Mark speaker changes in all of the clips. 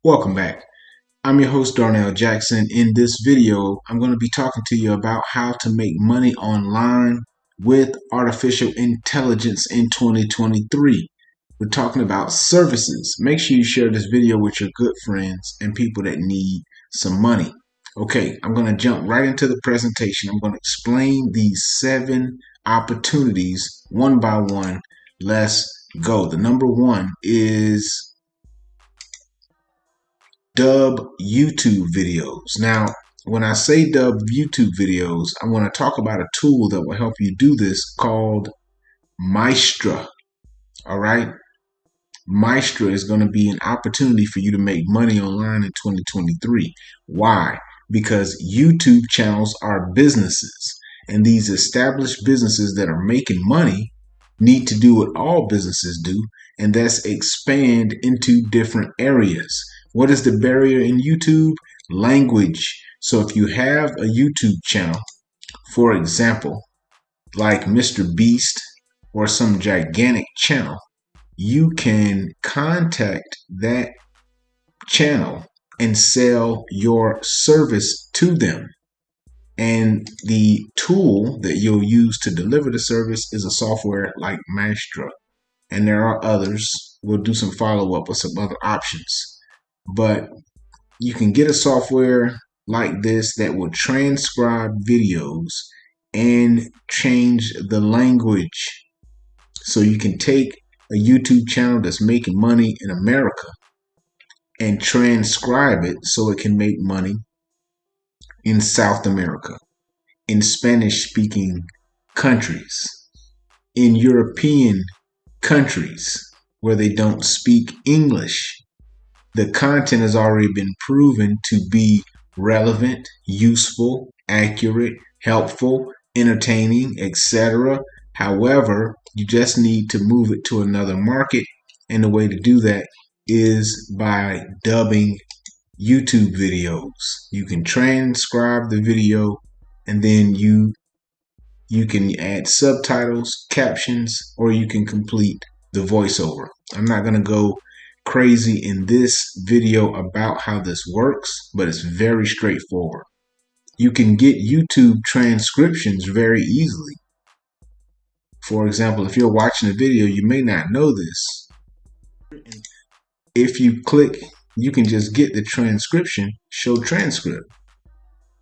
Speaker 1: Welcome back. I'm your host, Darnell Jackson. In this video, I'm going to be talking to you about how to make money online with artificial intelligence in 2023. We're talking about services. Make sure you share this video with your good friends and people that need some money. Okay, I'm going to jump right into the presentation. I'm going to explain these 7 opportunities one by one. Let's go. The number one is dub YouTube videos. Now, when I say dub YouTube videos, I want to talk about a tool that will help you do this called Maestra. All right. Maestra is going to be an opportunity for you to make money online in 2023. Why? Because YouTube channels are businesses, and these established businesses that are making money need to do what all businesses do, and that's expand into different areas. What is the barrier in YouTube? Language. So if you have a YouTube channel, for example, like Mr. Beast or some gigantic channel, you can contact that channel and sell your service to them. And the tool that you'll use to deliver the service is a software like Maestra. And there are others. We'll do some follow-up with some other options. But you can get a software like this that will transcribe videos and change the language. So you can take a YouTube channel that's making money in America and transcribe it so it can make money in South America, in Spanish-speaking countries, in European countries where they don't speak English. The content has already been proven to be relevant, useful, accurate, helpful, entertaining, etc. However, you just need to move it to another market, and the way to do that is by dubbing YouTube videos. You can transcribe the video, and then you can add subtitles, captions, or you can complete the voiceover. I'm not going to go crazy in this video about how this works, but it's very straightforward. You can get YouTube transcriptions very easily. For example, if you're watching a video, you may not know this. If you click, you can just get the transcription, show transcript.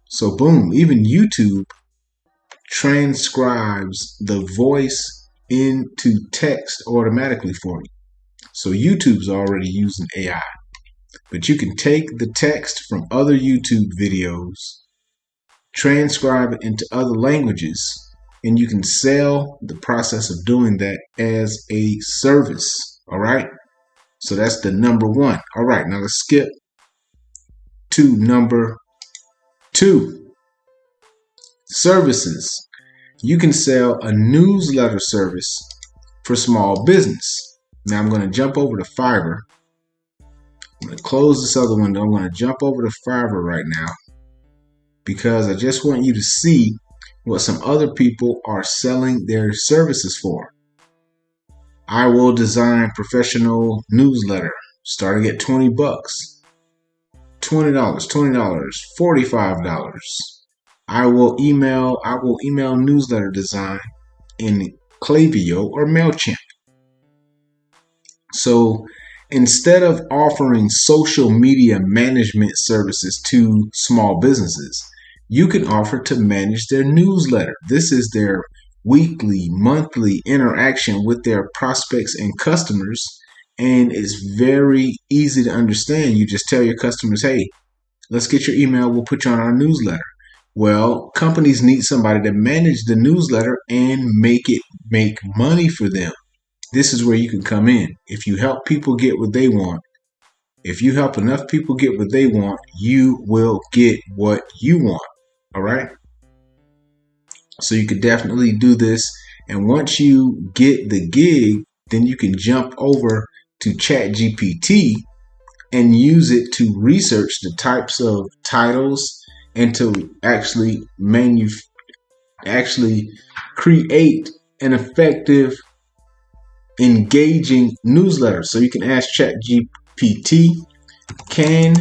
Speaker 1: So boom, even YouTube transcribes the voice into text automatically for you. So YouTube's already using AI. But you can take the text from other YouTube videos, transcribe it into other languages, and you can sell the process of doing that as a service. All right. So that's the number one. All right. Now let's skip to number 2. Services. You can sell a newsletter service for small business. Now I'm going to jump over to Fiverr. I'm going to close this other window. I'm going to jump over to Fiverr right now because I just want you to see what some other people are selling their services for. I will design professional newsletter starting at $20, $20, $45. I will email newsletter design in Klaviyo or MailChimp. So instead of offering social media management services to small businesses, you can offer to manage their newsletter. This is their weekly, monthly interaction with their prospects and customers, and it's very easy to understand. You just tell your customers, hey, let's get your email, we'll put you on our newsletter. Well, companies need somebody to manage the newsletter and make money for them. This is where you can come in. If you help people get what they want, if you help enough people get what they want, you will get what you want. All right. So you could definitely do this. And once you get the gig, then you can jump over to ChatGPT and use it to research the types of titles and to actually create an effective, engaging newsletter. So you can ask ChatGPT can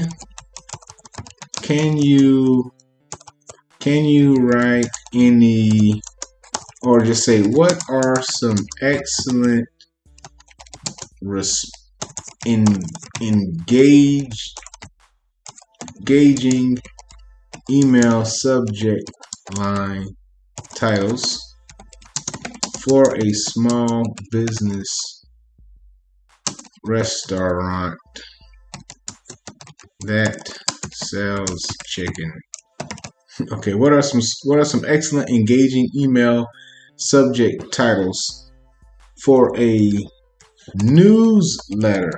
Speaker 1: you write any, or just say, what are some excellent engaging email subject line titles for a small business restaurant that sells chicken? Okay, what are some excellent engaging email subject titles for a newsletter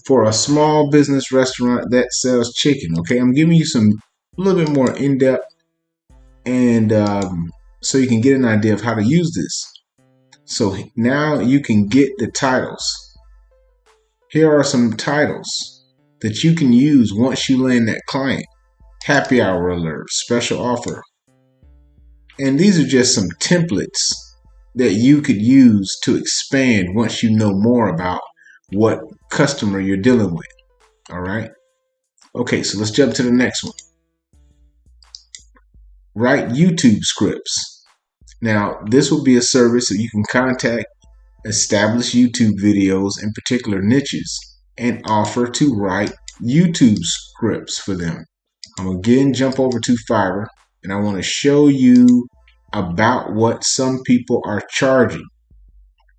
Speaker 1: for a small business restaurant that sells chicken? Okay, I'm giving you a little bit more in-depth, and so you can get an idea of how to use this. So now you can get the titles. Here are some titles that you can use once you land that client. Happy hour alert, special offer. And these are just some templates that you could use to expand once you know more about what customer you're dealing with. All right. Okay, so let's jump to the next one. Write YouTube scripts. Now, this will be a service that you can contact established YouTube videos in particular niches and offer to write YouTube scripts for them. I'm going to again jump over to Fiverr, and I want to show you about what some people are charging.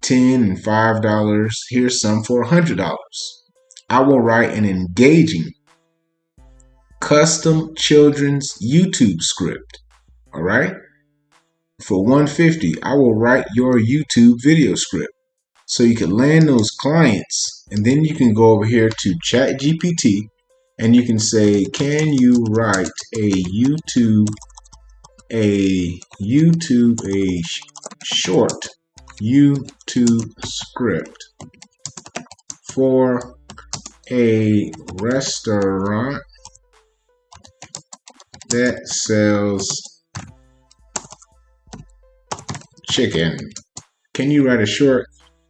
Speaker 1: $10 and $5. Here's some for $100. I will write an engaging custom children's YouTube script. All right. For $150, I will write your YouTube video script. So you can land those clients, and then you can go over here to ChatGPT, and you can say, can you write a short YouTube script for a restaurant that sells chicken? Can you write a short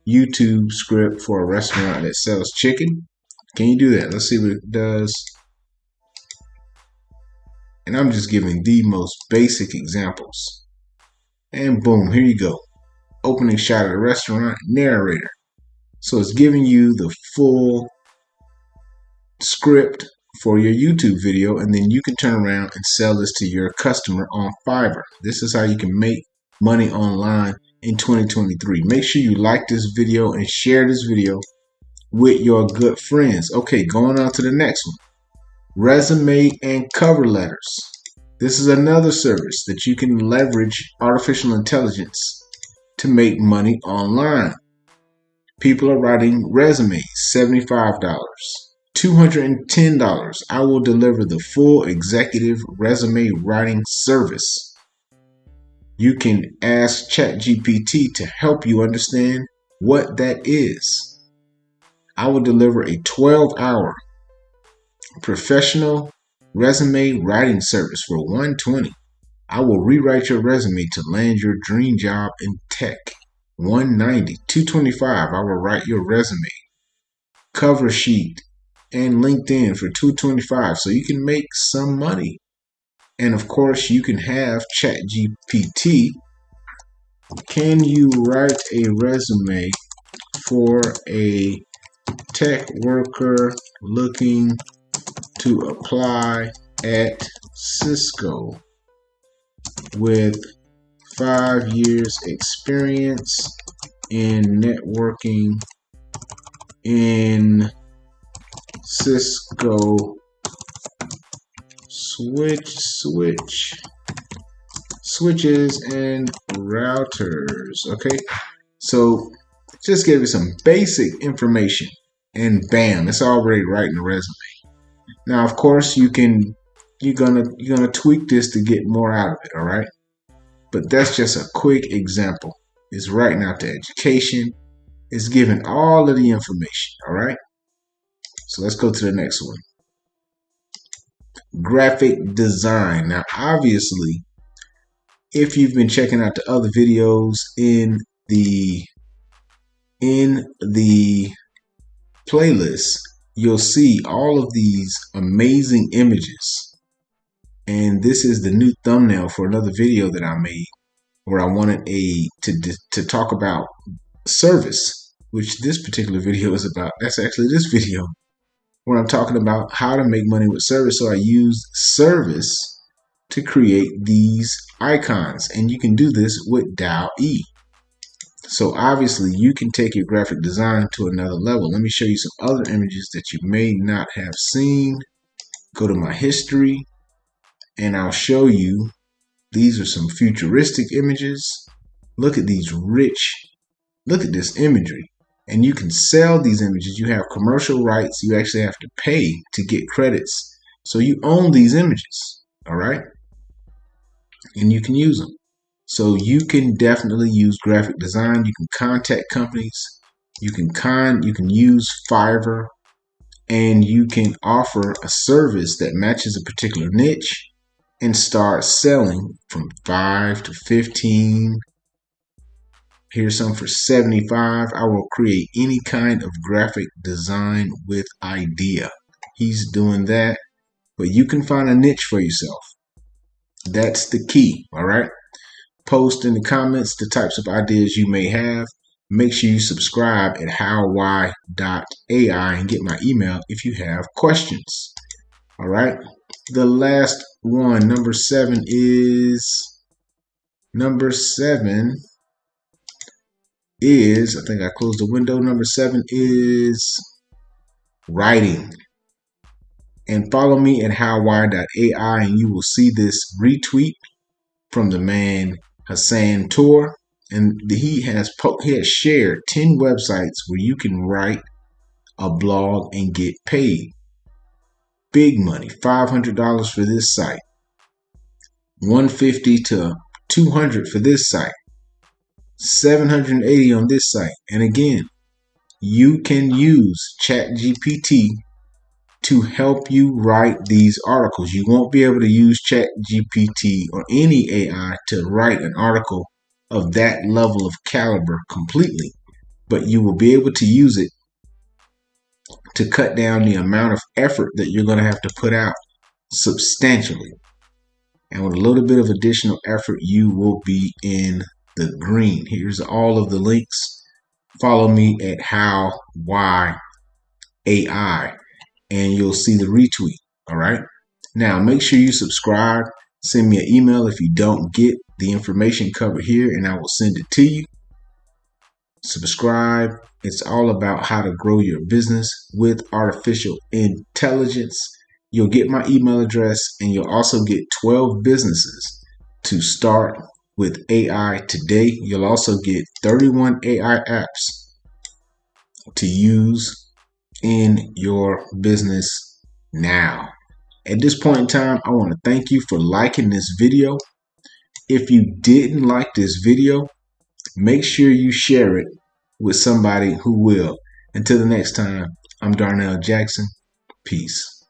Speaker 1: YouTube script for a restaurant that sells chicken? Can you do that? Let's see what it does. And I'm just giving the most basic examples. And boom, here you go. Opening shot of the restaurant, narrator. So it's giving you the full script for your YouTube video, and then you can turn around and sell this to your customer on Fiverr. This is how you can make money online in 2023. Make sure you like this video and share this video with your good friends. Okay, going on to the next one. Resume and cover letters. This is another service that you can leverage artificial intelligence to make money online. People are writing resumes, $75, $210. I will deliver the full executive resume writing service. You can ask ChatGPT to help you understand what that is. I will deliver a 12-hour professional resume writing service for $120. I will rewrite your resume to land your dream job in tech. $190. $225. I will write your resume, cover sheet, and LinkedIn for $225. So you can make some money. And of course, you can have ChatGPT. Can you write a resume for a tech worker looking to apply at Cisco with 5 years experience in networking in Cisco switches and routers? Okay, so just give you some basic information, and bam, it's already right in the resume. Now, of course, you're gonna tweak this to get more out of it. All right, but that's just a quick example. It's writing out the education. It's giving all of the information. All right, so let's go to the next one. Graphic design. Now, obviously, if you've been checking out the other videos in the playlist, you'll see all of these amazing images. And this is the new thumbnail for another video that I made where I wanted to talk about service, which this particular video is about. That's actually this video where I'm talking about how to make money with service. So I used service to create these icons, and you can do this with DALL-E. So obviously you can take your graphic design to another level. Let me show you some other images that you may not have seen. Go to my history and I'll show you. These are some futuristic images. Look at these look at this imagery. And you can sell these images. You have commercial rights. You actually have to pay to get credits. So you own these images, all right? And you can use them. So you can definitely use graphic design. You can contact companies. You can use Fiverr, and you can offer a service that matches a particular niche and start selling from 5 to 15. Here's some for 75. I will create any kind of graphic design with idea. He's doing that, but you can find a niche for yourself. That's the key, all right? Post in the comments the types of ideas you may have. Make sure you subscribe at howwhy.ai and get my email if you have questions. All right. The last one, number 7 is, I think I closed the window. Number 7 is writing. And follow me at howwhy.ai and you will see this retweet from the man Hassan Tour, and he has shared 10 websites where you can write a blog and get paid big money. $500 for this site, $150 to $200 for this site, $780 on this site. And again, you can use ChatGPT to help you write these articles. You won't be able to use ChatGPT or any AI to write an article of that level of caliber completely, but you will be able to use it to cut down the amount of effort that you're going to have to put out substantially. And with a little bit of additional effort, you will be in the green. Here's all of the links. Follow me at howwhy.ai. and you'll see the retweet. All right. Now make sure you subscribe. Send me an email if you don't get the information covered here, and I will send it to you. Subscribe. It's all about how to grow your business with artificial intelligence. You'll get my email address, and you'll also get 12 businesses to start with AI today. You'll also get 31 AI apps to use in your business now. At this point in time, I want to thank you for liking this video. If you didn't like this video, make sure you share it with somebody who will. Until the next time, I'm Darnell Jackson. Peace.